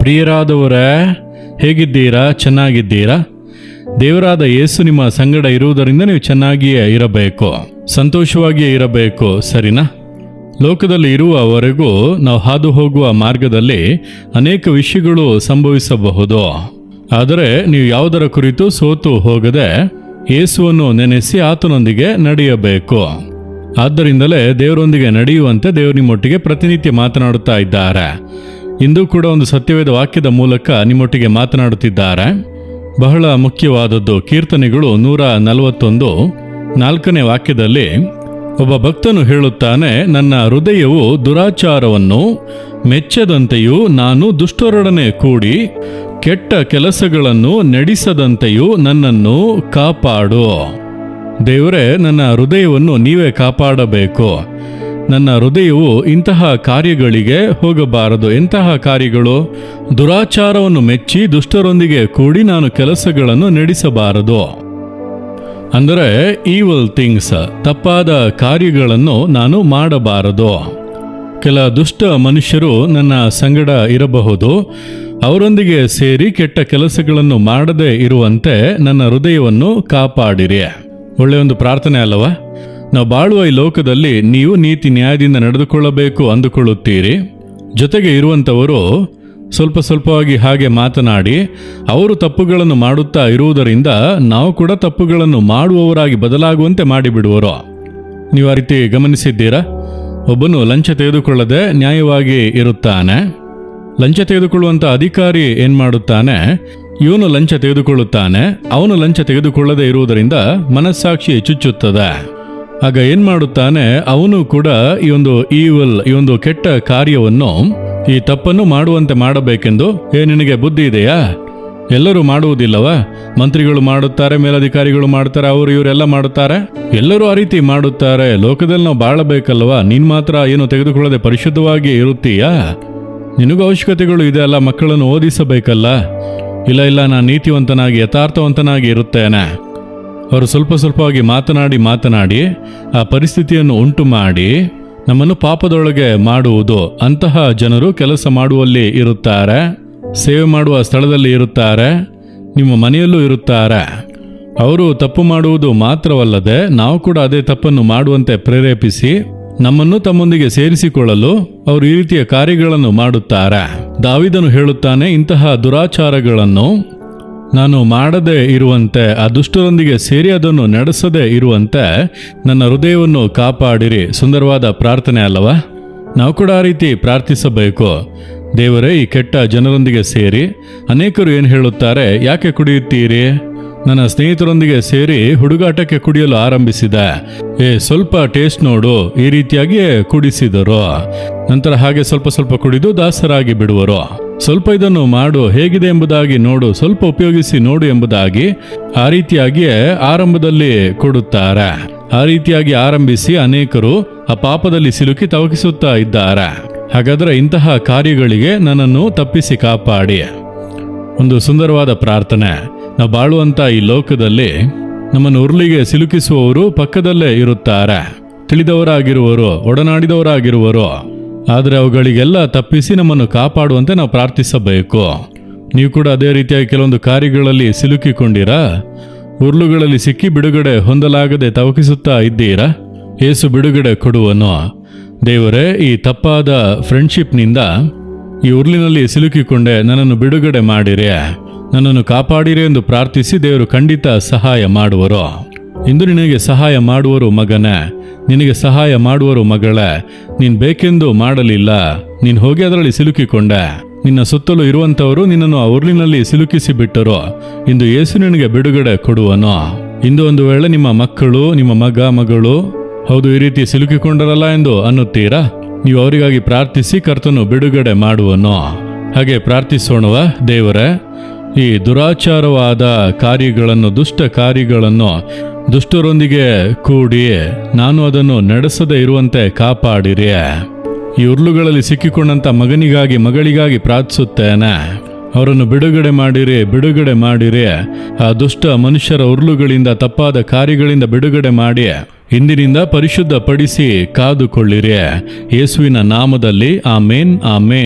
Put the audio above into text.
ಪ್ರಿಯರಾದವರೇ, ಹೇಗಿದ್ದೀರಾ? ಚೆನ್ನಾಗಿದ್ದೀರಾ? ದೇವರಾದ ಯೇಸು ನಿಮ್ಮ ಸಂಗಡ ಇರುವುದರಿಂದ ನೀವು ಚೆನ್ನಾಗಿಯೇ ಇರಬೇಕು, ಸಂತೋಷವಾಗಿಯೇ ಇರಬೇಕು, ಸರಿನಾ? ಲೋಕದಲ್ಲಿ ಇರುವವರೆಗೂ ನಾವು ಹಾದು ಹೋಗುವ ಮಾರ್ಗದಲ್ಲಿ ಅನೇಕ ವಿಷಯಗಳು ಸಂಭವಿಸಬಹುದು. ಆದರೆ ನೀವು ಯಾವುದರ ಕುರಿತು ಸೋತು ಹೋಗದೆ ಯೇಸುವನ್ನು ನೆನೆಸಿ ಆತನೊಂದಿಗೆ ನಡೆಯಬೇಕು. ಆದ್ದರಿಂದಲೇ ದೇವರೊಂದಿಗೆ ನಡೆಯುವಂತೆ ದೇವರು ನಿಮ್ಮೊಟ್ಟಿಗೆ ಪ್ರತಿನಿತ್ಯ ಮಾತನಾಡುತ್ತಾ ಇದ್ದಾರೆ. ಇಂದು ಕೂಡ ಒಂದು ಸತ್ಯವೇದ ವಾಕ್ಯದ ಮೂಲಕ ನಿಮ್ಮೊಟ್ಟಿಗೆ ಮಾತನಾಡುತ್ತಿದ್ದಾರೆ. ಬಹಳ ಮುಖ್ಯವಾದದ್ದು ಕೀರ್ತನೆಗಳು 141 4ನೇ ವಾಕ್ಯದಲ್ಲಿ ಒಬ್ಬ ಭಕ್ತನು ಹೇಳುತ್ತಾನೆ, ನನ್ನ ಹೃದಯವು ದುರಾಚಾರವನ್ನು ಮೆಚ್ಚದಂತೆಯೂ ನಾನು ದುಷ್ಟರೊಡನೆ ಕೂಡಿ ಕೆಟ್ಟ ಕೆಲಸಗಳನ್ನು ನಡೆಸದಂತೆಯೂ ನನ್ನನ್ನು ಕಾಪಾಡು. ದೇವರೇ, ನನ್ನ ಹೃದಯವನ್ನು ನೀವೇ ಕಾಪಾಡಬೇಕು. ನನ್ನ ಹೃದಯವು ಇಂತಹ ಕಾರ್ಯಗಳಿಗೆ ಹೋಗಬಾರದು. ಎಂತಹ ಕಾರ್ಯಗಳು? ದುರಾಚಾರವನ್ನು ಮೆಚ್ಚಿ ದುಷ್ಟರೊಂದಿಗೆ ಕೂಡಿ ನಾನು ಕೆಲಸಗಳನ್ನು ನಡೆಸಬಾರದು. ಅಂದರೆ ಈವಲ್ ಥಿಂಗ್ಸ್, ತಪ್ಪಾದ ಕಾರ್ಯಗಳನ್ನು ನಾನು ಮಾಡಬಾರದು. ಕೆಲ ದುಷ್ಟ ಮನುಷ್ಯರು ನನ್ನ ಸಂಗಡ ಇರಬಹುದು. ಅವರೊಂದಿಗೆ ಸೇರಿ ಕೆಟ್ಟ ಕೆಲಸಗಳನ್ನು ಮಾಡದೇ ಇರುವಂತೆ ನನ್ನ ಹೃದಯವನ್ನು ಕಾಪಾಡಿರಿ. ಒಳ್ಳೆಯ ಒಂದು ಪ್ರಾರ್ಥನೆ ಅಲ್ಲವಾ? ನಾವು ಬಾಳುವ ಈ ಲೋಕದಲ್ಲಿ ನೀವು ನೀತಿ ನ್ಯಾಯದಿಂದ ನಡೆದುಕೊಳ್ಳಬೇಕು ಅಂದುಕೊಳ್ಳುತ್ತೀರಿ. ಜೊತೆಗೆ ಇರುವಂಥವರು ಸ್ವಲ್ಪವಾಗಿ ಹಾಗೆ ಮಾತನಾಡಿ ಅವರು ತಪ್ಪುಗಳನ್ನು ಮಾಡುತ್ತಾ ಇರುವುದರಿಂದ ನಾವು ಕೂಡ ತಪ್ಪುಗಳನ್ನು ಮಾಡುವವರಾಗಿ ಬದಲಾಗುವಂತೆ ಮಾಡಿಬಿಡುವರು. ನೀವು ಆ ರೀತಿ ಗಮನಿಸಿದ್ದೀರಾ? ಒಬ್ಬನು ಲಂಚ ತೆಗೆದುಕೊಳ್ಳದೆ ನ್ಯಾಯವಾಗಿ ಇರುತ್ತಾನೆ. ಲಂಚ ತೆಗೆದುಕೊಳ್ಳುವಂಥ ಅಧಿಕಾರಿ ಏನು ಮಾಡುತ್ತಾನೆ? ಇವನು ಲಂಚ ತೆಗೆದುಕೊಳ್ಳುತ್ತಾನೆ. ಅವನು ಲಂಚ ತೆಗೆದುಕೊಳ್ಳದೆ ಇರುವುದರಿಂದ ಮನಸ್ಸಾಕ್ಷಿ ಚುಚ್ಚುತ್ತದೆ. ಆಗ ಏನು ಮಾಡುತ್ತಾನೆ? ಅವನು ಕೂಡ ಈ ಒಂದು ಕೆಟ್ಟ ಕಾರ್ಯವನ್ನು, ಈ ತಪ್ಪನ್ನು ಮಾಡುವಂತೆ ಮಾಡಬೇಕೆಂದು, ನಿನಗೆ ಬುದ್ಧಿ ಇದೆಯಾ? ಎಲ್ಲರೂ ಮಾಡುವುದಿಲ್ಲವಾ? ಮಂತ್ರಿಗಳು ಮಾಡುತ್ತಾರೆ, ಮೇಲಧಿಕಾರಿಗಳು ಮಾಡ್ತಾರೆ, ಅವರು ಇವರೆಲ್ಲ ಮಾಡುತ್ತಾರೆ. ಎಲ್ಲರೂ ಆ ರೀತಿ ಮಾಡುತ್ತಾರೆ. ಲೋಕದಲ್ಲಿ ನಾವು ಬಾಳಬೇಕಲ್ವಾ? ನೀನು ಮಾತ್ರ ಏನು ತೆಗೆದುಕೊಳ್ಳದೆ ಪರಿಶುದ್ಧವಾಗಿ ಇರುತ್ತೀಯಾ? ನಿನಗೂ ಅವಶ್ಯಕತೆಗಳು ಇದೆ ಅಲ್ಲ? ಮಕ್ಕಳನ್ನು ಓದಿಸಬೇಕಲ್ಲ? ಇಲ್ಲ, ನಾನು ನೀತಿವಂತನಾಗಿ ಯಥಾರ್ಥವಂತನಾಗಿ ಇರುತ್ತೇನೆ. ಅವರು ಸ್ವಲ್ಪವಾಗಿ ಮಾತನಾಡಿ ಆ ಪರಿಸ್ಥಿತಿಯನ್ನು ಉಂಟು ಮಾಡಿ ನಮ್ಮನ್ನು ಪಾಪದೊಳಗೆ ಮಾಡುವುದು. ಅಂತಹ ಜನರು ಕೆಲಸ ಮಾಡುವಲ್ಲಿ ಇರುತ್ತಾರೆ, ಸೇವೆ ಮಾಡುವ ಸ್ಥಳದಲ್ಲಿ ಇರುತ್ತಾರೆ, ನಿಮ್ಮ ಮನೆಯಲ್ಲೂ ಇರುತ್ತಾರೆ. ಅವರು ತಪ್ಪು ಮಾಡುವುದು ಮಾತ್ರವಲ್ಲದೆ ನಾವು ಕೂಡ ಅದೇ ತಪ್ಪನ್ನು ಮಾಡುವಂತೆ ಪ್ರೇರೇಪಿಸಿ ನಮ್ಮನ್ನು ತಮ್ಮೊಂದಿಗೆ ಸೇರಿಸಿಕೊಳ್ಳಲು ಅವರು ಈ ರೀತಿಯ ಕಾರ್ಯಗಳನ್ನು ಮಾಡುತ್ತಾರೆ. ದಾವೀದನು ಹೇಳುತ್ತಾನೆ, ಇಂತಹ ದುರಾಚಾರಗಳನ್ನು ನಾನು ಮಾಡದೇ ಇರುವಂತೆ, ಆ ದುಷ್ಟರೊಂದಿಗೆ ಸೇರಿ ಅದನ್ನು ನಡೆಸದೇ ಇರುವಂತೆ ನನ್ನ ಹೃದಯವನ್ನು ಕಾಪಾಡಿರಿ. ಸುಂದರವಾದ ಪ್ರಾರ್ಥನೆ ಅಲ್ಲವಾ? ನಾವು ಕೂಡ ಆ ರೀತಿ ಪ್ರಾರ್ಥಿಸಬೇಕು. ದೇವರೇ, ಈ ಕೆಟ್ಟ ಜನರೊಂದಿಗೆ ಸೇರಿ ಅನೇಕರು ಏನು ಹೇಳುತ್ತಾರೆ? ಯಾಕೆ ಕುಡಿಯುತ್ತೀರಿ? ನನ್ನ ಸ್ನೇಹಿತರೊಂದಿಗೆ ಸೇರಿ ಹುಡುಗಾಟಕ್ಕೆ ಕುಡಿಯಲು ಆರಂಭಿಸಿದೆ. ಸ್ವಲ್ಪ ಟೇಸ್ಟ್ ನೋಡು, ಈ ರೀತಿಯಾಗಿ ಕುಡಿಸಿದರು. ನಂತರ ಹಾಗೆ ಸ್ವಲ್ಪ ಕುಡಿದು ದಾಸರಾಗಿ ಬಿಡುವರು. ಸ್ವಲ್ಪ ಇದನ್ನು ಮಾಡು, ಹೇಗಿದೆ ಎಂಬುದಾಗಿ ನೋಡು, ಸ್ವಲ್ಪ ಉಪಯೋಗಿಸಿ ನೋಡು ಎಂಬುದಾಗಿ ಆ ರೀತಿಯಾಗಿಯೇ ಆರಂಭದಲ್ಲಿ ಕೊಡುತ್ತಾರೆ. ಆ ರೀತಿಯಾಗಿ ಆರಂಭಿಸಿ ಅನೇಕರು ಆ ಪಾಪದಲ್ಲಿ ಸಿಲುಕಿ ತವಕಿಸುತ್ತಾ ಇದ್ದಾರೆ. ಹಾಗಾದರೆ ಇಂತಹ ಕಾರ್ಯಗಳಿಗೆ ನನ್ನನ್ನು ತಪ್ಪಿಸಿ ಕಾಪಾಡಿ. ಒಂದು ಸುಂದರವಾದ ಪ್ರಾರ್ಥನೆ. ನಾವು ಬಾಳುವಂಥ ಈ ಲೋಕದಲ್ಲಿ ನಮ್ಮನ್ನು ಉರುಳಿಗೆ ಸಿಲುಕಿಸುವವರು ಪಕ್ಕದಲ್ಲೇ ಇರುತ್ತಾರೆ. ತಿಳಿದವರಾಗಿರುವರು, ಒಡನಾಡಿದವರಾಗಿರುವರು. ಆದರೆ ಅವುಗಳಿಗೆಲ್ಲ ತಪ್ಪಿಸಿ ನಮ್ಮನ್ನು ಕಾಪಾಡುವಂತೆ ನಾವು ಪ್ರಾರ್ಥಿಸಬೇಕು. ನೀವು ಕೂಡ ಅದೇ ರೀತಿಯಾಗಿ ಕೆಲವೊಂದು ಕಾರ್ಯಗಳಲ್ಲಿ ಸಿಲುಕಿಕೊಂಡಿರಾ? ಉರುಳುಗಳಲ್ಲಿ ಸಿಕ್ಕಿ ಬಿಡುಗಡೆ ಹೊಂದಲಾಗದೆ ತವಕಿಸುತ್ತಾ ಇದ್ದೀರಾ? ಯೇಸು ಬಿಡುಗಡೆ ಕೊಡುವನು. ದೇವರೇ, ಈ ತಪ್ಪಾದ ಫ್ರೆಂಡ್ಶಿಪ್ನಿಂದ, ಈ ಉರುಳಿನಲ್ಲಿ ಸಿಲುಕಿಕೊಂಡೆ, ನನ್ನನ್ನು ಬಿಡುಗಡೆ ಮಾಡಿರಿ, ನನ್ನನ್ನು ಕಾಪಾಡಿರಿ ಎಂದು ಪ್ರಾರ್ಥಿಸಿ ದೇವರು ಖಂಡಿತ ಸಹಾಯ ಮಾಡುವರು. ಇಂದು ನಿನಗೆ ಸಹಾಯ ಮಾಡುವರು ಮಗನೇ, ನಿನಗೆ ಸಹಾಯ ಮಾಡುವರು ಮಗಳೇ. ನೀನು ಬೇಕೆಂದು ಮಾಡಲಿಲ್ಲ, ನೀನು ಹೋಗಿ ಅದರಲ್ಲಿ ಸಿಲುಕಿಕೊಂಡೆ. ನಿನ್ನ ಸುತ್ತಲೂ ಇರುವಂಥವರು ನಿನ್ನನ್ನು ಆ ಉರುಳಿನಲ್ಲಿ ಸಿಲುಕಿಸಿ ಬಿಟ್ಟರು. ಇಂದು ಯೇಸು ನಿನಗೆ ಬಿಡುಗಡೆ ಕೊಡುವನು. ಇಂದು ಒಂದು ವೇಳೆ ನಿಮ್ಮ ಮಕ್ಕಳು, ನಿಮ್ಮ ಮಗಳು ಹೌದು ಈ ರೀತಿ ಸಿಲುಕಿಕೊಂಡರಲ್ಲ ಎಂದು ಅನ್ನುತ್ತೀರಾ? ನೀವು ಅವರಿಗಾಗಿ ಪ್ರಾರ್ಥಿಸಿ ಕರ್ತನು ಬಿಡುಗಡೆ ಮಾಡುವನು. ಹಾಗೆ ಪ್ರಾರ್ಥಿಸೋಣವ? ದೇವರೇ, ಈ ದುರಾಚಾರವಾದ ಕಾರ್ಯಗಳನ್ನು, ದುಷ್ಟ ಕಾರ್ಯಗಳನ್ನು ದುಷ್ಟರೊಂದಿಗೆ ಕೂಡಿ ನಾನು ಅದನ್ನು ನಡೆಸದೇ ಇರುವಂತೆ ಕಾಪಾಡಿರಿ. ಈ ಉರುಳುಗಳಲ್ಲಿ ಸಿಕ್ಕಿಕೊಂಡಂಥ ಮಗನಿಗಾಗಿ, ಮಗಳಿಗಾಗಿ ಪ್ರಾರ್ಥಿಸುತ್ತೇನೆ. ಅವರನ್ನು ಬಿಡುಗಡೆ ಮಾಡಿರಿ. ಆ ದುಷ್ಟ ಮನುಷ್ಯರ ಉರುಳುಗಳಿಂದ, ತಪ್ಪಾದ ಕಾರ್ಯಗಳಿಂದ ಬಿಡುಗಡೆ ಮಾಡಿ ಇಂದಿನಿಂದ ಪರಿಶುದ್ಧಪಡಿಸಿ ಕಾದುಕೊಳ್ಳಿರಿ. ಯೇಸುವಿನ ನಾಮದಲ್ಲಿ ಆಮೇನ್, ಆಮೇನ್.